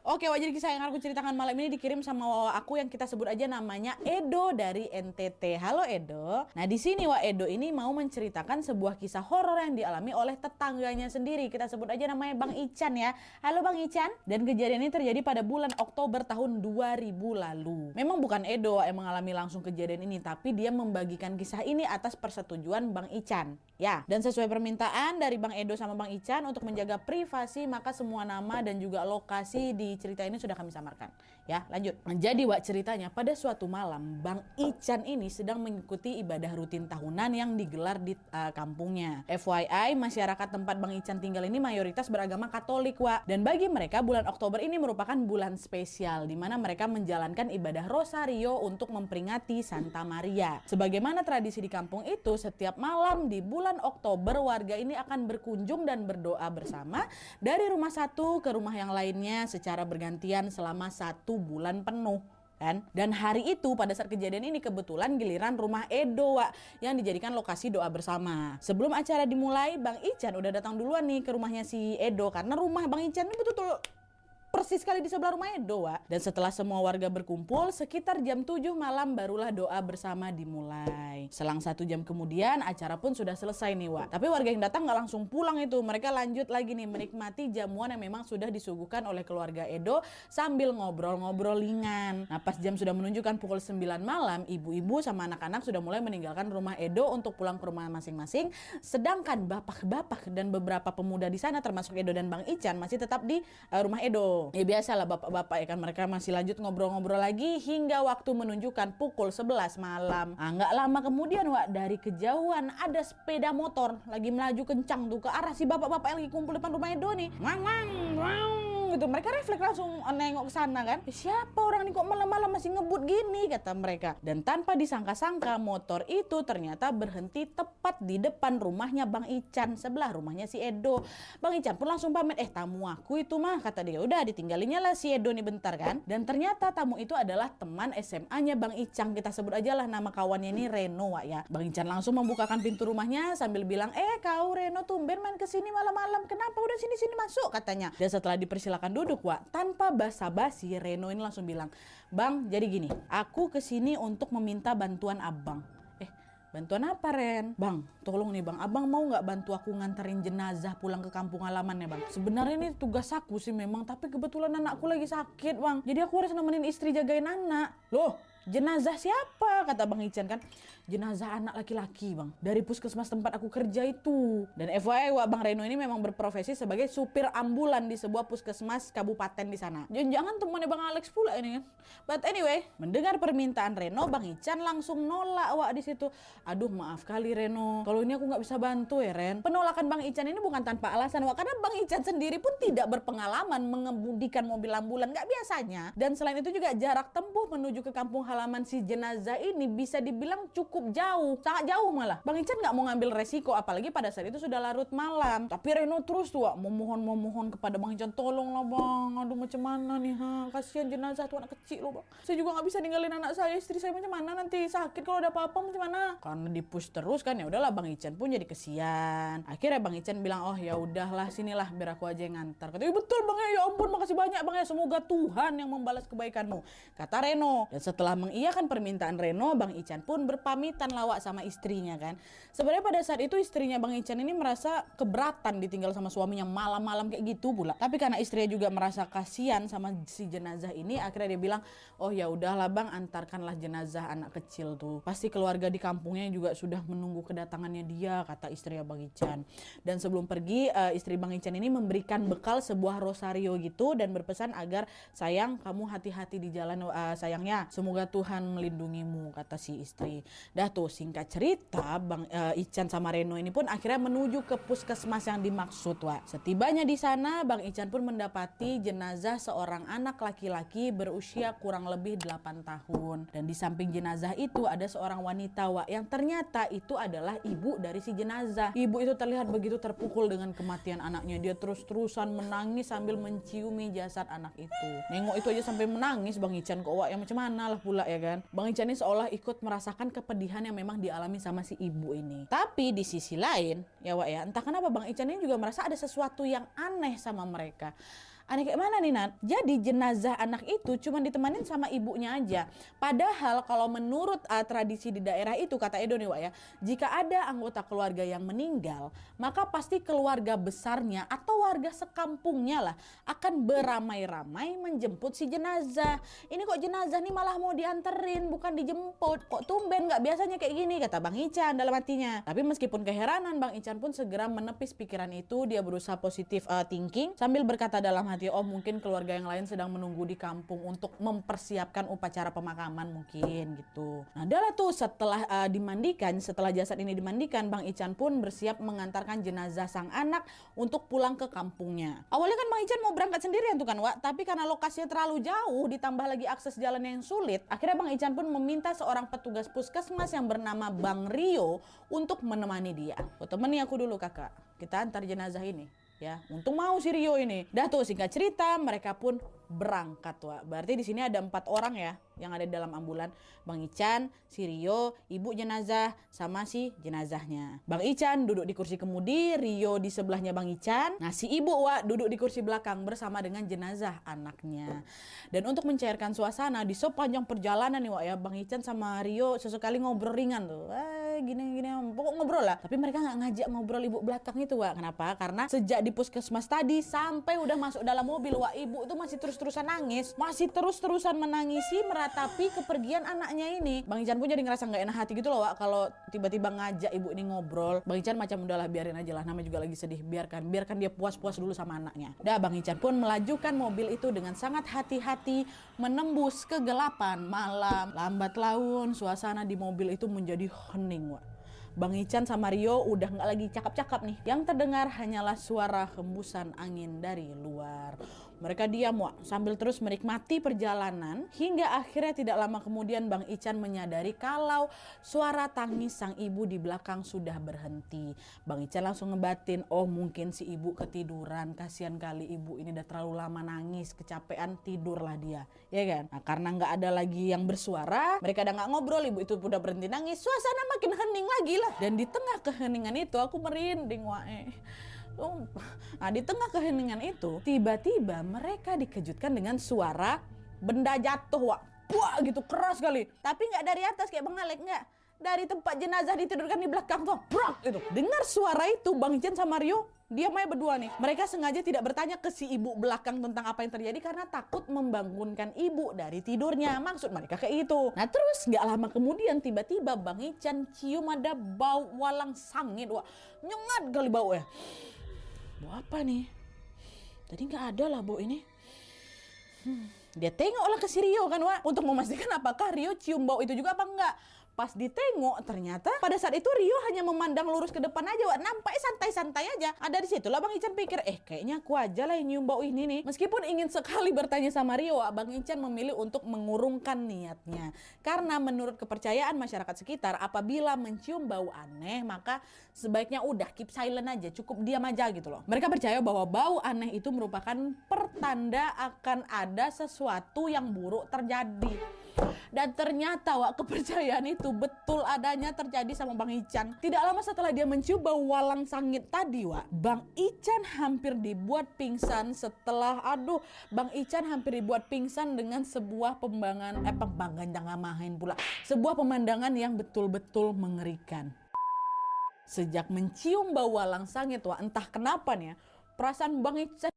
Oke, Wak, jadi kisah yang aku ceritakan malam ini dikirim sama Wawa aku yang kita sebut aja namanya Edo dari NTT. Halo Edo. Nah, di sini Wak, Edo ini mau menceritakan sebuah kisah horor yang dialami oleh tetangganya sendiri. Kita sebut aja namanya Bang Ican ya. Halo Bang Ican. Dan kejadian ini terjadi pada bulan Oktober tahun 2000 lalu. Memang bukan Edo yang mengalami langsung kejadian ini, tapi dia membagikan kisah ini atas persetujuan Bang Ican. Ya, dan sesuai permintaan dari Bang Edo sama Bang Ican untuk menjaga privasi, maka semua nama dan juga lokasi di cerita ini sudah kami samarkan. Ya, lanjut. Jadi Wak, ceritanya pada suatu malam Bang Ican ini sedang mengikuti ibadah rutin tahunan yang digelar di kampungnya. FYI, masyarakat tempat Bang Ican tinggal ini mayoritas beragama Katolik, Wak. Dan bagi mereka bulan Oktober ini merupakan bulan spesial di mana mereka menjalankan ibadah Rosario untuk memperingati Santa Maria. Sebagaimana tradisi di kampung itu, setiap malam di bulan Oktober warga ini akan berkunjung dan berdoa bersama dari rumah satu ke rumah yang lainnya secara bergantian selama 1 bulan penuh kan. Dan hari itu pada saat kejadian ini kebetulan giliran rumah Edo, Wak, yang dijadikan lokasi doa bersama. Sebelum acara dimulai, Bang Ican udah datang duluan nih ke rumahnya si Edo karena rumah Bang Ican ini betul-betul persis sekali di sebelah rumah Edo, Wak. Dan setelah semua warga berkumpul, sekitar jam 7 malam barulah doa bersama dimulai. Selang 1 jam kemudian, acara pun sudah selesai nih, Wak. Tapi warga yang datang nggak langsung pulang itu. Mereka lanjut lagi nih menikmati jamuan yang memang sudah disuguhkan oleh keluarga Edo sambil ngobrol-ngobrol ringan. Nah, pas jam sudah menunjukkan pukul 9 malam, ibu-ibu sama anak-anak sudah mulai meninggalkan rumah Edo untuk pulang ke rumah masing-masing. Sedangkan bapak-bapak dan beberapa pemuda di sana termasuk Edo dan Bang Ican masih tetap di rumah Edo. Ya biasalah bapak-bapak ya kan, mereka masih lanjut ngobrol-ngobrol lagi hingga waktu menunjukkan pukul 11 malam. Nah, nggak lama kemudian, Wak, dari kejauhan ada sepeda motor lagi melaju kencang tuh ke arah si bapak-bapak yang lagi kumpul depan rumah Edo nih. Wang wang wang gitu. Mereka refleks langsung nengok ke sana kan. Siapa orang ini kok malam-malam masih ngebut gini, kata mereka. Dan tanpa disangka-sangka motor itu ternyata berhenti tepat di depan rumahnya Bang Ican, sebelah rumahnya si Edo. Bang Ican pun langsung pamit, tamu aku itu mah, kata dia. Udah ditinggalinya lah si Edo nih bentar kan. Dan ternyata tamu itu adalah teman SMA-nya Bang Ican. Kita sebut aja lah nama kawannya ini Reno, Wak, ya. Bang Ican langsung membukakan pintu rumahnya sambil bilang, kau Reno tumben main kesini malam-malam, kenapa? Udah sini-sini masuk, katanya. Dan setelah dipersilakan duduk, Wak, tanpa basa-basi Reno ini langsung bilang, Bang, jadi gini, aku kesini untuk meminta bantuan abang. Bantuan apa, Ren? Bang, tolong nih Bang, abang mau nggak bantu aku nganterin jenazah pulang ke kampung halaman ya Bang? Sebenarnya ini tugas aku sih memang, tapi kebetulan anakku lagi sakit Bang. Jadi aku harus nemenin istri jagain anak. Loh, jenazah siapa? Kata Bang Ican kan. Jenazah anak laki-laki Bang, dari puskesmas tempat aku kerja itu. Dan FYI, Wak, Bang Reno ini memang berprofesi sebagai supir ambulan di sebuah puskesmas kabupaten di sana. Jangan temannya Bang Alex pula ini kan. But anyway, mendengar permintaan Reno, Bang Ican langsung nolak, Wak, di situ. Aduh, maaf kali Reno, kalau ini aku nggak bisa bantu ya Ren. Penolakan Bang Ican ini bukan tanpa alasan, Wak, karena Bang Ican sendiri pun tidak berpengalaman mengemudikan mobil ambulan, nggak biasanya. Dan selain itu juga jarak tempuh menuju ke kampung halaman si jenazah ini bisa dibilang cukup jauh, sangat jauh malah. Bang Ican nggak mau ngambil resiko, apalagi pada saat itu sudah larut malam. Tapi Reno terus tuh, Wak, memohon kepada Bang Ican, tolonglah Bang, aduh macam mana nih, kasihan jenazah tuh anak kecil loh Bang. Saya juga nggak bisa ninggalin anak saya, istri saya macam mana nanti sakit kalau ada apa-apa macam mana. Karena dipush terus kan, ya udahlah Bang Ican pun jadi kesian. Akhirnya Bang Ican bilang, oh ya udahlah sinilah biar aku aja yang ngantar. Katanya, betul Bang ya ampun makasih banyak Bang ya, semoga Tuhan yang membalas kebaikanmu, kata Reno. Dan setelah mengiyakan permintaan Reno, Bang Ican pun berpamitan lawak sama istrinya kan. Sebenarnya pada saat itu istrinya Bang Ican ini merasa keberatan ditinggal sama suaminya malam-malam kayak gitu pula. Tapi karena istrinya juga merasa kasihan sama si jenazah ini, akhirnya dia bilang, oh ya udahlah Bang, antarkanlah jenazah anak kecil tuh. Pasti keluarga di kampungnya juga sudah menunggu kedatangannya dia, kata istrinya Bang Ican. Dan sebelum pergi, istri Bang Ican ini memberikan bekal sebuah rosario gitu dan berpesan agar, sayang kamu hati-hati di jalan, sayangnya semoga Tuhan melindungimu, kata si istri. Dah tuh, singkat cerita Bang Ican sama Reno ini pun akhirnya menuju ke puskesmas yang dimaksud, Wak. Setibanya di sana, Bang Ican pun mendapati jenazah seorang anak laki-laki berusia kurang lebih 8 tahun. Dan di samping jenazah itu ada seorang wanita, Wak, yang ternyata itu adalah ibu dari si jenazah. Ibu itu terlihat begitu terpukul dengan kematian anaknya. Dia terus-terusan menangis sambil menciumi jasad anak itu. Nengok itu aja sampai menangis Bang Ican kok, Wak, yang macam mana lah pula ya kan. Bang Ican ini seolah ikut merasakan kepedihan yang memang dialami sama si ibu ini. Tapi di sisi lain, ya Wak ya, entah kenapa Bang Ican ini juga merasa ada sesuatu yang aneh sama mereka. Aneh kayak mana nih Nat? Jadi jenazah anak itu cuma ditemanin sama ibunya aja. Padahal kalau menurut tradisi di daerah itu, kata Edo nih Wak ya, jika ada anggota keluarga yang meninggal, maka pasti keluarga besarnya atau warga sekampungnya lah akan beramai-ramai menjemput si jenazah. Ini kok jenazah nih malah mau dianterin bukan dijemput. Kok tumben nggak biasanya kayak gini, kata Bang Ican dalam hatinya. Tapi meskipun keheranan, Bang Ican pun segera menepis pikiran itu. Dia berusaha positif thinking sambil berkata dalam hati, oh mungkin keluarga yang lain sedang menunggu di kampung untuk mempersiapkan upacara pemakaman mungkin gitu. Nah adalah tuh setelah setelah jasad ini dimandikan, Bang Ican pun bersiap mengantarkan jenazah sang anak untuk pulang ke kampungnya. Awalnya kan Bang Ican mau berangkat sendirian tuh kan Wak, tapi karena lokasinya terlalu jauh ditambah lagi akses jalan yang sulit, akhirnya Bang Ican pun meminta seorang petugas puskesmas yang bernama Bang Rio untuk menemani dia. Oh, temani aku dulu kakak, kita antar jenazah ini. Ya, untung mau si Rio ini. Dah tuh singkat cerita mereka pun berangkat Wak. Berarti di sini ada 4 orang ya yang ada di dalam ambulan. Bang Ican, si Rio, ibu jenazah, sama si jenazahnya. Bang Ican duduk di kursi kemudi, Rio di sebelahnya Bang Ican. Nah si ibu Wak duduk di kursi belakang bersama dengan jenazah anaknya. Dan untuk mencairkan suasana di sepanjang perjalanan nih Wak ya, Bang Ican sama Rio sesekali ngobrol ringan tuh. Gini pokok ngobrol lah. Tapi mereka nggak ngajak ngobrol ibu belakang itu Wak. Kenapa? Karena sejak di puskesmas tadi sampai udah masuk dalam mobil Wak, ibu itu masih terus-terusan nangis, masih terus-terusan menangisi meratapi kepergian anaknya ini. Bang Ican pun jadi ngerasa nggak enak hati gitu loh Wak kalau tiba-tiba ngajak ibu ini ngobrol. Bang Ican macam udahlah biarin aja lah, namanya juga lagi sedih, biarkan dia puas-puas dulu sama anaknya. Dah Bang Ican pun melajukan mobil itu dengan sangat hati-hati menembus kegelapan malam. Lambat laun suasana di mobil itu menjadi hening Wak. Bang Ican sama Rio udah nggak lagi cakap-cakap nih. Yang terdengar hanyalah suara hembusan angin dari luar. Mereka diam Wak, sambil terus menikmati perjalanan hingga akhirnya tidak lama kemudian Bang Ican menyadari kalau suara tangis sang ibu di belakang sudah berhenti. Bang Ican langsung ngebatin, oh mungkin si ibu ketiduran, kasihan kali ibu ini udah terlalu lama nangis, kecapean, tidurlah dia, ya kan? Nah karena nggak ada lagi yang bersuara, mereka udah nggak ngobrol, ibu itu udah berhenti nangis, suasana makin hening lagi lah. Dan di tengah keheningan itu aku merinding Wak. Nah di tengah keheningan itu tiba-tiba mereka dikejutkan dengan suara benda jatuh Wak. Wah gitu keras sekali. Tapi nggak dari atas kayak Bang Alek, nggak. Dari tempat jenazah ditidurkan di belakang tuh. Brak itu. Dengar suara itu Bang Ican sama Rio diam aja berdua nih. Mereka sengaja tidak bertanya ke si ibu belakang tentang apa yang terjadi karena takut membangunkan ibu dari tidurnya. Maksud mereka kayak itu. Nah terus nggak lama kemudian tiba-tiba Bang Ican cium ada bau walang sangit Wak. Nyengat kali bau ya. Bau apa nih? Tadi nggak ada lah bau ini. Dia tengoklah ke si Rio kan Wak, untuk memastikan apakah Rio cium bau itu juga apa enggak. Pas ditengok ternyata pada saat itu Rio hanya memandang lurus ke depan aja Wak, nampaknya santai-santai aja. Ada di situlah Bang Ican pikir, kayaknya aku aja lah yang nyium bau ini nih. Meskipun ingin sekali bertanya sama Rio Wak, Bang Ican memilih untuk mengurungkan niatnya. Karena menurut kepercayaan masyarakat sekitar, apabila mencium bau aneh maka sebaiknya udah keep silent aja, cukup diam aja gitu loh. Mereka percaya bahwa bau aneh itu merupakan pertanda akan ada sesuatu yang buruk terjadi. Dan ternyata Wak, kepercayaan itu betul adanya terjadi sama Bang Ican. Tidak lama setelah dia mencium bau walang sangit tadi Wak, Bang Ican hampir dibuat pingsan Bang Ican hampir dibuat pingsan dengan sebuah sebuah pemandangan yang betul-betul mengerikan. Sejak mencium bau walang sangit Wak, entah kenapa nih ya, perasaan Bang Ican